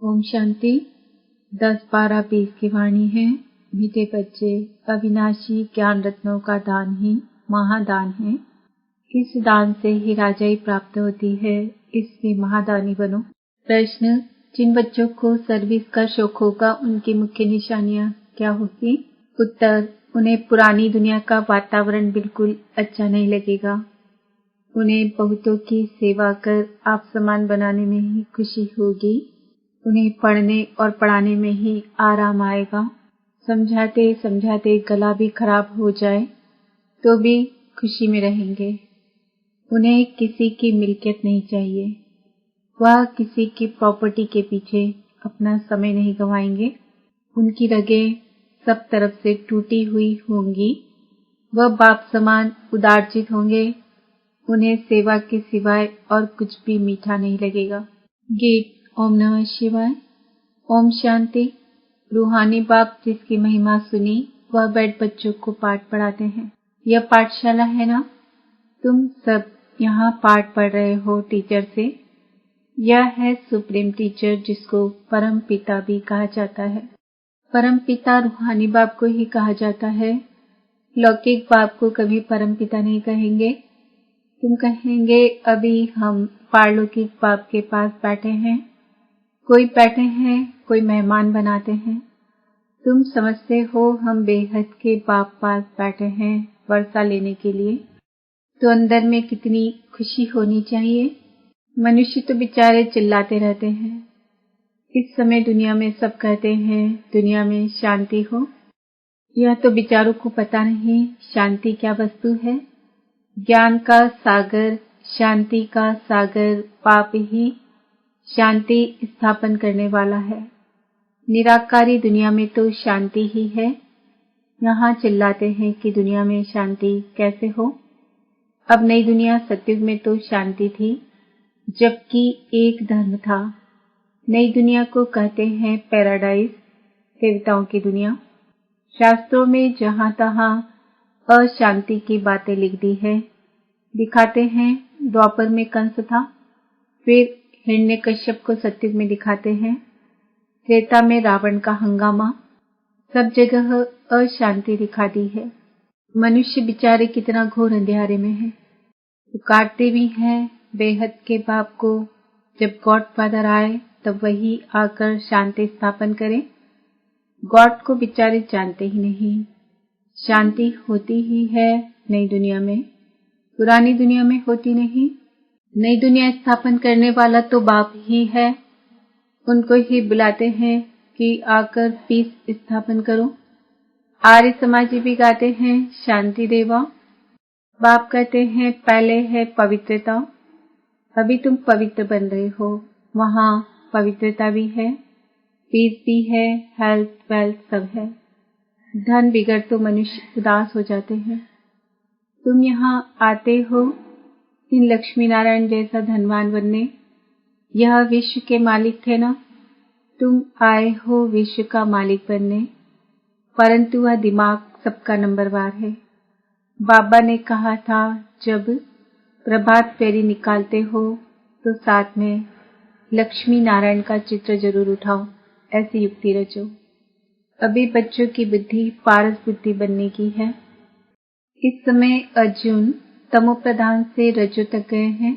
ओम शांति। 10, 12, 20 की वाणी है। मीठे बच्चे, अविनाशी ज्ञान रत्नों का दान ही महादान है। इस दान से ही राजाई प्राप्त होती है, इसलिए महादानी बनो। प्रश्न: जिन बच्चों को सर्विस का शौक होगा उनकी मुख्य निशानियां क्या होगी? उत्तर: उन्हें पुरानी दुनिया का वातावरण बिल्कुल अच्छा नहीं लगेगा। उन्हें बहुतों की सेवा कर आप समान बनाने में ही खुशी होगी। उन्हें पढ़ने और पढ़ाने में ही आराम आएगा। समझाते समझाते गला भी खराब हो जाए तो भी खुशी में रहेंगे। उन्हें किसी की मिल्कियत नहीं चाहिए। वह किसी की प्रॉपर्टी के पीछे अपना समय नहीं गंवाएंगे। उनकी रगें सब तरफ से टूटी हुई होंगी। वह बाप समान उदारचित होंगे। उन्हें सेवा के सिवाय और कुछ भी मीठा नहीं लगेगा। गीत ओम नमः शिवाय। ओम शांति। रूहानी बाप जिसकी महिमा सुनी वह बैठ बच्चों को पाठ पढ़ाते हैं। यह पाठशाला है ना? तुम सब यहाँ पाठ पढ़ रहे हो टीचर से। यह है सुप्रीम टीचर जिसको परम पिता भी कहा जाता है। परम पिता रूहानी बाप को ही कहा जाता है। लौकिक बाप को कभी परम पिता नहीं कहेंगे। तुम कहेंगे अभी हम पारलौकिक बाप के पास बैठे हैं। कोई बैठे हैं, कोई मेहमान बनाते हैं। तुम समझते हो हम बेहद के बाप पास बैठे हैं वर्षा लेने के लिए, तो अंदर में कितनी खुशी होनी चाहिए। मनुष्य तो बेचारे चिल्लाते रहते हैं। इस समय दुनिया में सब कहते हैं दुनिया में शांति हो। यह तो बेचारों को पता नहीं शांति क्या वस्तु है। ज्ञान का सागर, शांति का सागर पाप ही शांति स्थापन करने वाला है। निराकारी दुनिया में तो शांति ही है। यहाँ चिल्लाते हैं कि दुनिया में शांति कैसे हो। अब नई दुनिया सतयुग में तो शांति थी, जबकि एक धर्म था। नई दुनिया को कहते हैं पैराडाइज, देवताओं की दुनिया। शास्त्रों में जहाँ तहाँ अशांति की बातें लिख दी है। दिखाते हैं द्वापर में कंस था, फिर हिरण्यकश्यप को सतयुग में दिखाते हैं। त्रेता में रावण का हंगामा। सब जगह अशांति दिखा दी है। मनुष्य बेचारे कितना घोर अंधेरे में है। पुकारते भी हैं बेहद के बाप को। जब गॉड फादर आए तब वही आकर शांति स्थापन करे। गॉड को बेचारे जानते ही नहीं। शांति होती ही है नई दुनिया में, पुरानी दुनिया में होती नहीं। नई दुनिया स्थापन करने वाला तो बाप ही है। उनको ही बुलाते हैं कि आकर पीस स्थापन करो। आर्य समाजी भी गाते हैं शांति देवा। बाप कहते हैं पहले है पवित्रता। अभी तुम पवित्र बन रहे हो। वहाँ पवित्रता भी है, पीस भी है, हेल्थ वेल्थ सब है। धन बिगड़ तो मनुष्य उदास हो जाते हैं। तुम यहाँ आते हो इन लक्ष्मी नारायण जैसा धनवान बनने। यह विश्व के मालिक थे ना। तुम आए हो विश्व का मालिक बनने, परंतु वह दिमाग सबका नंबरवार है। बाबा ने कहा था जब प्रभात फेरी निकालते हो तो साथ में लक्ष्मी नारायण का चित्र जरूर उठाओ, ऐसी युक्ति रचो। अभी बच्चों की बुद्धि पारस बुद्धि बनने की है। इस समय अर्जुन तमो प्रधान से रजो तक गए हैं।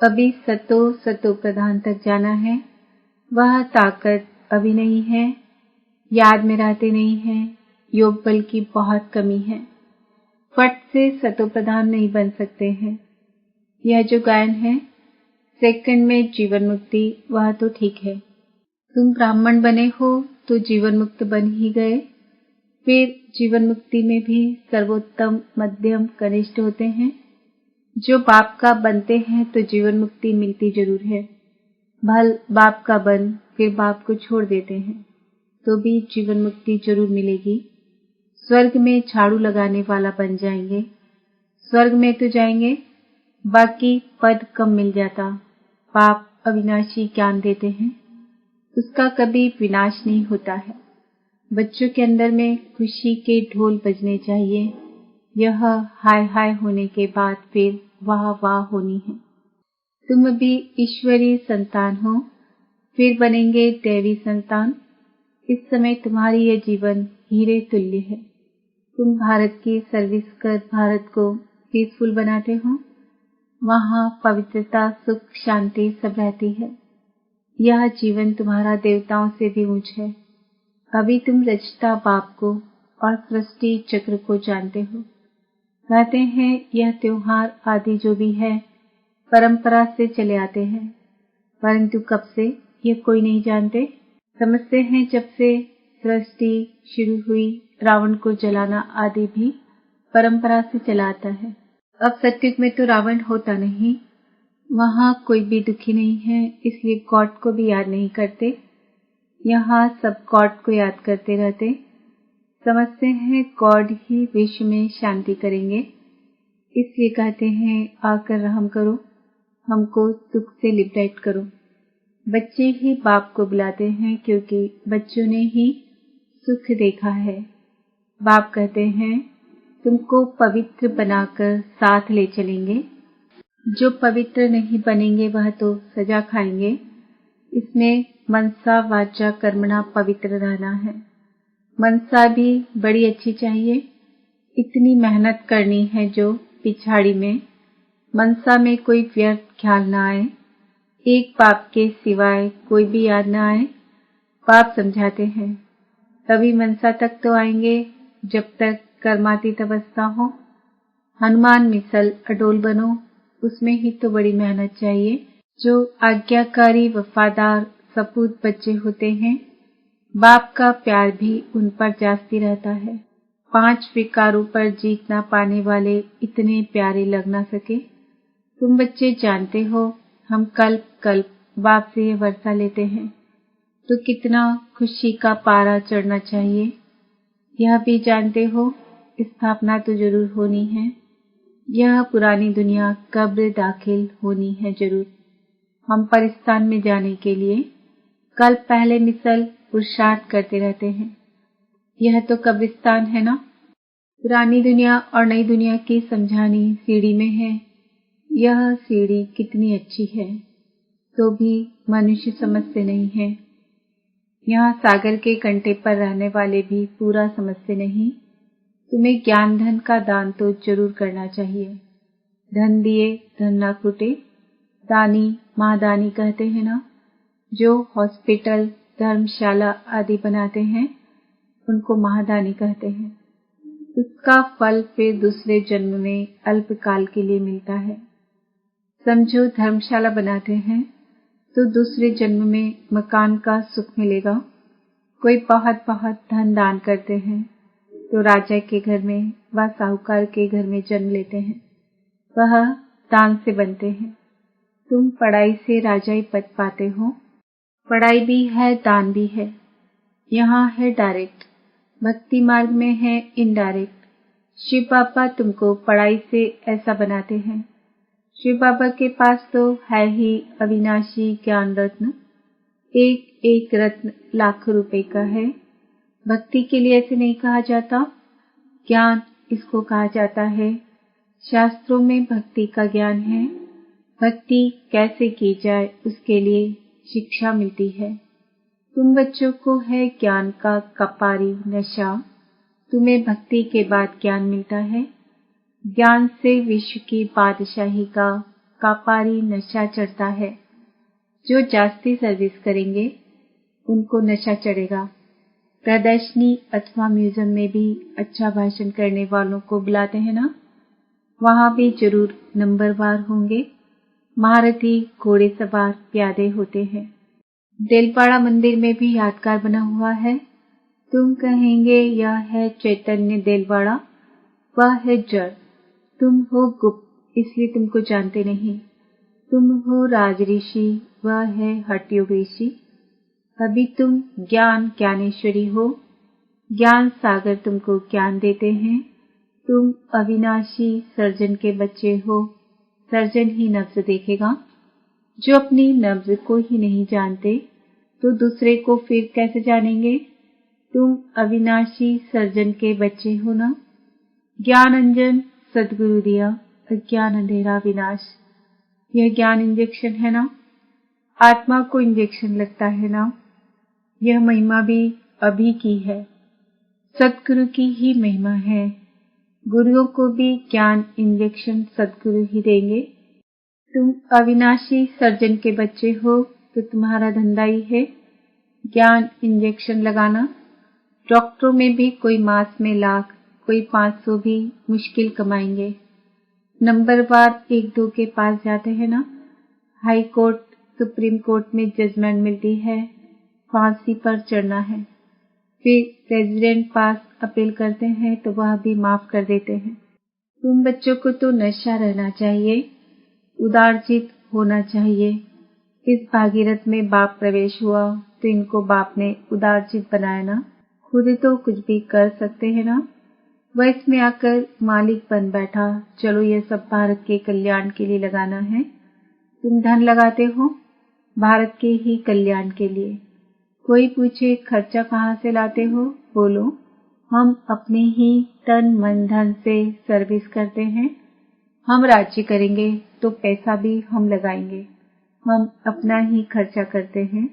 अभी सतो प्रधान तक जाना है। वह ताकत अभी नहीं है। याद में रहते नहीं हैं। योग बल की बहुत कमी है। फट से सतो प्रधान नहीं बन सकते हैं। यह जो गायन है सेकंड में जीवन मुक्ति, वह तो ठीक है। तुम ब्राह्मण बने हो तो जीवन मुक्त बन ही गए। फिर जीवन मुक्ति में भी सर्वोत्तम, मध्यम, कनिष्ठ होते हैं। जो बाप का बनते हैं तो जीवन मुक्ति मिलती जरूर है। भल बाप का बन फिर बाप को छोड़ देते हैं तो भी जीवन मुक्ति जरूर मिलेगी। स्वर्ग में झाड़ू लगाने वाला बन जाएंगे। स्वर्ग में तो जाएंगे, बाकी पद कम मिल जाता। बाप अविनाशी ज्ञान देते हैं, उसका कभी विनाश नहीं होता है। बच्चों के अंदर में खुशी के ढोल बजने चाहिए। यह हाय हाय होने के बाद फिर वाह वाह होनी है। तुम भी ईश्वरीय संतान हो। फिर बनेंगे दैवी संतान। इस समय तुम्हारी यह जीवन हीरे तुल्य है। तुम भारत की सर्विस कर भारत को पीसफुल बनाते हो। वहाँ पवित्रता, सुख, शांति सब रहती है। यह जीवन तुम्हारा देवताओं से भी ऊंच है। अभी तुम रचता बाप को और सृष्टि चक्र को जानते हो। कहते हैं यह त्योहार आदि जो भी है परंपरा से चले आते हैं, परंतु कब से यह कोई नहीं जानते। समझते हैं जब से सृष्टि शुरू हुई रावण को जलाना आदि भी परंपरा से चला आता है। अब सत्युग में तो रावण होता नहीं, वहाँ कोई भी दुखी नहीं है, इसलिए गॉड को भी याद नहीं करते। यहाँ सब गॉड को याद करते रहते। समझते हैं गॉड ही विश्व में शांति करेंगे, इसलिए कहते हैं आकर रहम करो, हमको दुख से लिबरेट करो। बच्चे ही बाप को बुलाते हैं क्योंकि बच्चों ने ही सुख देखा है। बाप कहते हैं तुमको पवित्र बनाकर साथ ले चलेंगे। जो पवित्र नहीं बनेंगे वह तो सजा खाएंगे। इसमें मनसा वाचा कर्मणा पवित्र रहना है। मनसा भी बड़ी अच्छी चाहिए। इतनी मेहनत करनी है जो पिछाड़ी में मनसा में कोई व्यर्थ ख्याल न आए, एक बाप के सिवाय कोई भी याद न आए। बाप समझाते हैं तभी मनसा तक तो आएंगे जब तक कर्मातीत अवस्था हो। हनुमान मिसल अडोल बनो, उसमें ही तो बड़ी मेहनत चाहिए। जो आज्ञाकारी वफादार सपूत बच्चे होते हैं, बाप का प्यार भी उन पर जास्ती रहता है। 5 विकारों पर जीत ना पाने वाले इतने प्यारे लग ना सके। तुम बच्चे जानते हो हम कल्प कल्प बाप से ये वर्षा लेते हैं, तो कितना खुशी का पारा चढ़ना चाहिए। यह भी जानते हो स्थापना तो जरूर होनी है। यह पुरानी दुनिया कब्र दाखिल होनी है जरूर। हम परिस्तान में जाने के लिए कल पहले मिसल पुरुषार्थ करते रहते हैं। यह तो कब्रिस्तान है ना। पुरानी दुनिया और नई दुनिया की समझानी सीढ़ी में है। यह सीढ़ी कितनी अच्छी है, तो भी मनुष्य समझते नहीं है। यहाँ सागर के कंटे पर रहने वाले भी पूरा समझते नहीं। तुम्हें ज्ञान धन का दान तो जरूर करना चाहिए। धन दिए धन ना फूटे, दानी महादानी कहते हैं ना। जो हॉस्पिटल, धर्मशाला आदि बनाते हैं उनको महादानी कहते हैं। उसका फल फिर दूसरे जन्म में अल्पकाल के लिए मिलता है। समझो धर्मशाला बनाते हैं तो दूसरे जन्म में मकान का सुख मिलेगा। कोई बहुत बहुत धन दान करते हैं तो राजा के घर में व साहूकार के घर में जन्म लेते हैं, वह दान से बनते हैं। तुम पढ़ाई से राजाई पद पाते हो। पढ़ाई भी है, दान भी है। यहाँ है डायरेक्ट, भक्ति मार्ग में है इनडायरेक्ट। शिव बाबा तुमको पढ़ाई से ऐसा बनाते हैं। शिव बाबा के पास तो है ही अविनाशी ज्ञान रत्न। एक एक रत्न लाखों रुपए का है। भक्ति के लिए ऐसे नहीं कहा जाता, ज्ञान इसको कहा जाता है। शास्त्रों में भक्ति का ज्ञान है। भक्ति कैसे की जाए उसके लिए शिक्षा मिलती है। तुम बच्चों को है ज्ञान का कपारी नशा। तुम्हें भक्ति के बाद ज्ञान मिलता है। ज्ञान से विश्व की बादशाही का कापारी नशा चढ़ता है। जो जास्ती सर्विस करेंगे उनको नशा चढ़ेगा। प्रदर्शनी अथवा म्यूजियम में भी अच्छा भाषण करने वालों को बुलाते हैं ना, वहाँ भी जरूर नंबरवार होंगे। महारथी, घोड़े सवार, प्यादे होते हैं। देलवाड़ा मंदिर में भी यादगार बना हुआ है। तुम कहेंगे यह है चैतन्य देलवाड़ा, वह है जड़। तुम हो गुप्त, इसलिए तुमको जानते नहीं। तुम हो राजऋषि, वह है हठ योगेशी। अभी तुम ज्ञान ज्ञानेश्वरी हो। ज्ञान सागर तुमको ज्ञान देते हैं। तुम अविनाशी सर्जन के बच्चे हो। सर्जन ही नब्ज देखेगा। जो अपनी नब्ज को ही नहीं जानते तो दूसरे को फिर कैसे जानेंगे। तुम अविनाशी सर्जन के बच्चे हो ना। ज्ञान अंजन सदगुरु दिया, अज्ञान अंधेरा विनाश। यह ज्ञान इंजेक्शन है ना। आत्मा को इंजेक्शन लगता है ना, यह महिमा भी अभी की है। सद्गुरु की ही महिमा है। गुरुओं को भी ज्ञान इंजेक्शन सद्गुरु ही देंगे। तुम अविनाशी सर्जन के बच्चे हो तो तुम्हारा धंधा ही है ज्ञान इंजेक्शन लगाना। डॉक्टरों में भी कोई मास में लाख, कोई 500 भी मुश्किल कमाएंगे। नंबरवार 1-2 के पास जाते हैं ना, हाई कोर्ट सुप्रीम कोर्ट में जजमेंट मिलती है, फांसी पर चढ़ना है। फिर प्रेसिडेंट पास अपील करते हैं तो वह भी माफ कर देते हैं। तुम बच्चों को तो नशा रहना चाहिए, उदारचित होना चाहिए। इस भागीरथ में बाप प्रवेश हुआ तो इनको बाप ने उदारचित बनाया ना। खुद तो कुछ भी कर सकते हैं ना, वह इसमें आकर मालिक बन बैठा। चलो ये सब भारत के कल्याण के लिए लगाना है। तुम धन लगाते हो भारत के ही कल्याण के लिए। कोई पूछे खर्चा कहाँ से लाते हो, बोलो हम अपने ही तन मन धन से सर्विस करते हैं। हम राज्य करेंगे तो पैसा भी हम लगाएंगे। हम अपना ही खर्चा करते हैं।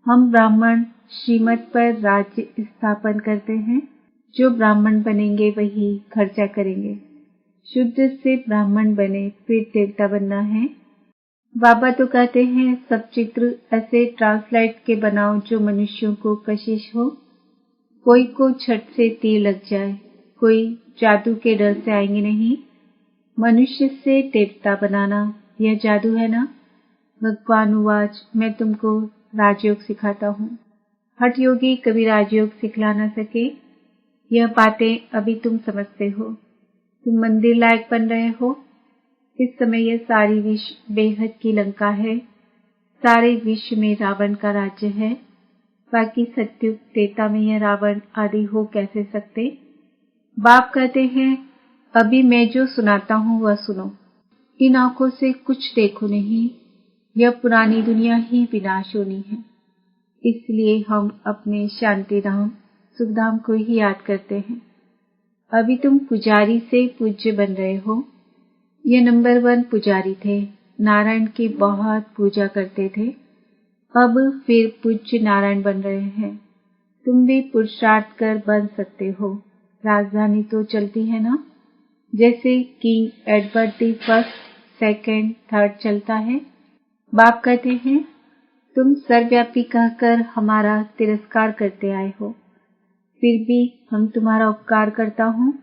हम ब्राह्मण श्रीमत पर राज्य स्थापन करते हैं। जो ब्राह्मण बनेंगे वही खर्चा करेंगे। शुद्ध से ब्राह्मण बने फिर देवता बनना है। बाबा तो कहते हैं सब चित्र ऐसे ट्रांसलाइट के बनाओ जो मनुष्यों को कशिश हो। कोई को छट से तीर लग जाए, कोई जादू के डर से आएंगे नहीं। मनुष्य से देवता बनाना यह जादू है ना। भगवान उवाच, मैं तुमको राजयोग सिखाता हूँ। हठ योगी कभी राजयोग सिखला न सके। यह बातें अभी तुम समझते हो। तुम मंदिर लायक बन रहे हो। इस समय यह सारी विश्व बेहद की लंका है। सारे विश्व में रावण का राज्य है। बाकी सत्युग त्रेता में यह रावण आदि हो कैसे सकते। बाप कहते हैं अभी मैं जो सुनाता हूँ वह सुनो। इन आंखों से कुछ देखो नहीं। यह पुरानी दुनिया ही विनाश होनी है। इसलिए हम अपने शांति धाम सुखधाम को ही याद करते हैं। अभी तुम पुजारी से पूज्य बन रहे हो। ये नंबर 1 पुजारी थे, नारायण की बहुत पूजा करते थे। अब फिर पूज्य नारायण बन रहे हैं। तुम भी पुरुषार्थ कर बन सकते हो। राजधानी तो चलती है ना, जैसे king Edward the first, second, third चलता है। बाप कहते हैं तुम सर्वव्यापी कहकर हमारा तिरस्कार करते आए हो, फिर भी हम तुम्हारा उपकार करता हूँ।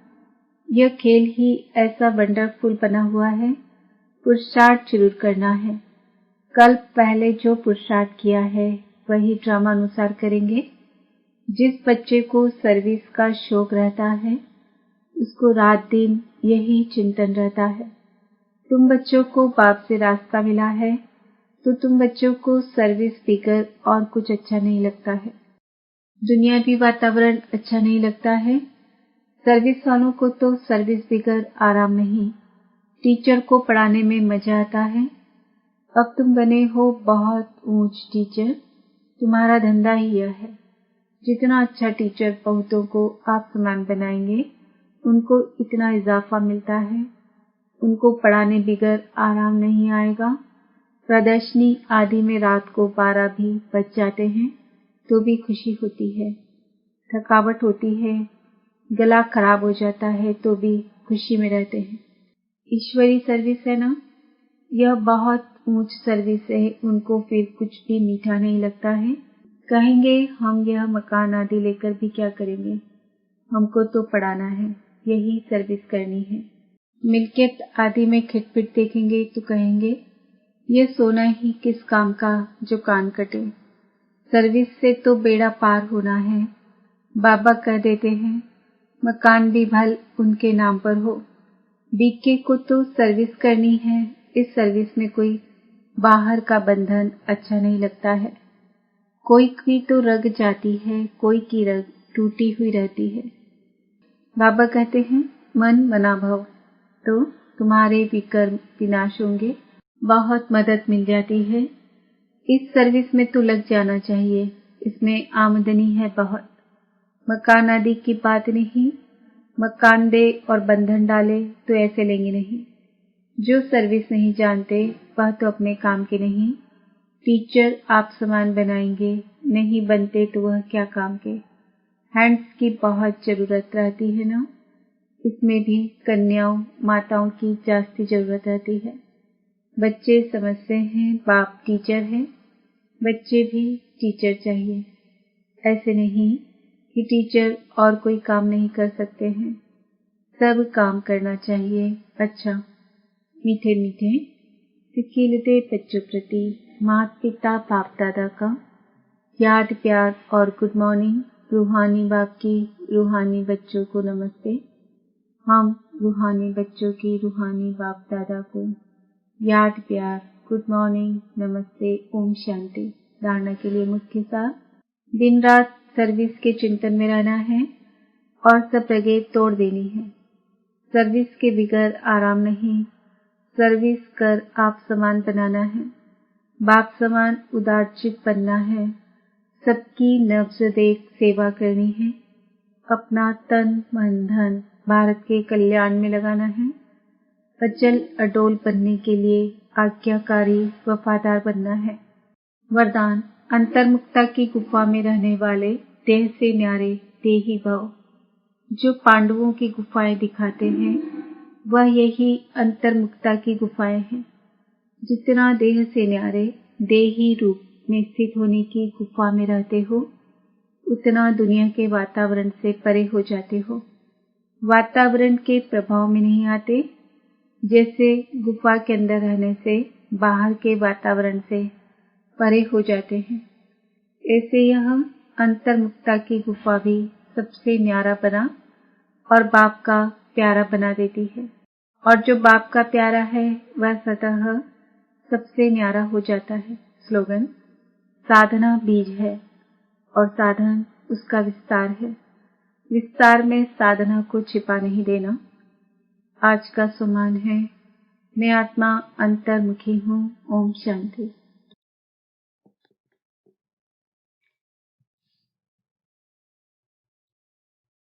यह खेल ही ऐसा वंडरफुल बना हुआ है। पुरुषार्थ जरूर करना है। कल पहले जो पुरुषार्थ किया है वही ड्रामा अनुसार करेंगे। जिस बच्चे को सर्विस का शौक रहता है उसको रात दिन यही चिंतन रहता है। तुम बच्चों को बाप से रास्ता मिला है तो तुम बच्चों को सर्विस बिगर और कुछ अच्छा नहीं लगता है। दुनियावी वातावरण अच्छा नहीं लगता है। सर्विस वालों को तो सर्विस बिगर आराम नहीं। टीचर को पढ़ाने में मजा आता है। अब तुम बने हो बहुत ऊंच टीचर। तुम्हारा धंधा ही यह है। जितना अच्छा टीचर बहुतों को आप समान बनाएंगे उनको इतना इजाफा मिलता है। उनको पढ़ाने बिगर आराम नहीं आएगा। प्रदर्शनी आदि में रात को 12 भी बज जाते हैं तो भी खुशी होती है। थकावट होती है, गला खराब हो जाता है तो भी खुशी में रहते हैं। ईश्वरी सर्विस है ना, यह बहुत ऊंच सर्विस है। उनको फिर कुछ भी मीठा नहीं लगता है। कहेंगे हम यह मकान आदि लेकर भी क्या करेंगे, हमको तो पढ़ाना है, यही सर्विस करनी है। मिल्कियत आदि में खिटपिट देखेंगे तो कहेंगे यह सोना ही किस काम का जो कान कटे। सर्विस से तो बेड़ा पार होना है। बाबा कह देते हैं मकान भी भल उनके नाम पर हो। बीके को तो सर्विस करनी है। इस सर्विस में कोई बाहर का बंधन अच्छा नहीं लगता है। कोई की तो रग जाती है, कोई की रग टूटी हुई रहती है। बाबा कहते हैं मन मना भव, तो तुम्हारे विकर्म विनाश होंगे। बहुत मदद मिल जाती है। इस सर्विस में तो लग जाना चाहिए। इसमें आमदनी है बहुत। मकान आदि की बात नहीं। मकान दे और बंधन डाले तो ऐसे लेंगे नहीं। जो सर्विस नहीं जानते वह तो अपने काम के नहीं। टीचर आप समान बनाएंगे, नहीं बनते तो वह क्या काम के। हैंड्स की बहुत जरूरत रहती है ना, इसमें भी कन्याओं माताओं की जास्ती जरूरत रहती है। बच्चे समझते हैं बाप टीचर है, बच्चे भी टीचर चाहिए। ऐसे नहीं कि टीचर और कोई काम नहीं कर सकते हैं, सब काम करना चाहिए। अच्छा, मीठे मीठे सिकीलते बच्चों प्रति माता पिता बाप दादा का याद प्यार और गुड मॉर्निंग। रूहानी बाप की रूहानी बच्चों को नमस्ते। हम रूहानी बच्चों की रूहानी बाप दादा को याद प्यार गुड मॉर्निंग नमस्ते ओम शांति। धारणा के लिए मुख्य सार, दिन रात सर्विस के चिंतन में रहना है और सब जगह तोड़ देनी है। सर्विस के बिगैर आराम नहीं, सर्विस कर आप समान बनाना है, बाप समान उदारचित बनना है, सबकी नब्ज देख सेवा करनी है, अपना तन मन धन भारत के कल्याण में लगाना है, अचल अडोल बनने के लिए आज्ञाकारी वफादार बनना है। वरदान, अंतर्मुक्ता की गुफा में रहने वाले देह से न्यारे देही भव। जो पांडवों की गुफाएं दिखाते हैं वह यही अंतर्मुक्ता की गुफाएं हैं। जितना देह से न्यारे देही रूप में स्थित होने की गुफा में रहते हो, उतना दुनिया के वातावरण से परे हो जाते हो। वातावरण के प्रभाव में नहीं आते। जैसे गुफा के अंदर रहने से बाहर के वातावरण से परे हो जाते हैं, ऐसे यह अंतर्मुक्ता की गुफा भी सबसे न्यारा बना और बाप का प्यारा बना देती है। और जो बाप का प्यारा है वह सतह सबसे न्यारा हो जाता है। स्लोगन, साधना बीज है और साधन उसका विस्तार है। विस्तार में साधना को छिपा नहीं देना। आज का सुमान है, मैं आत्मा अंतर्मुखी हूँ। ओम शांति।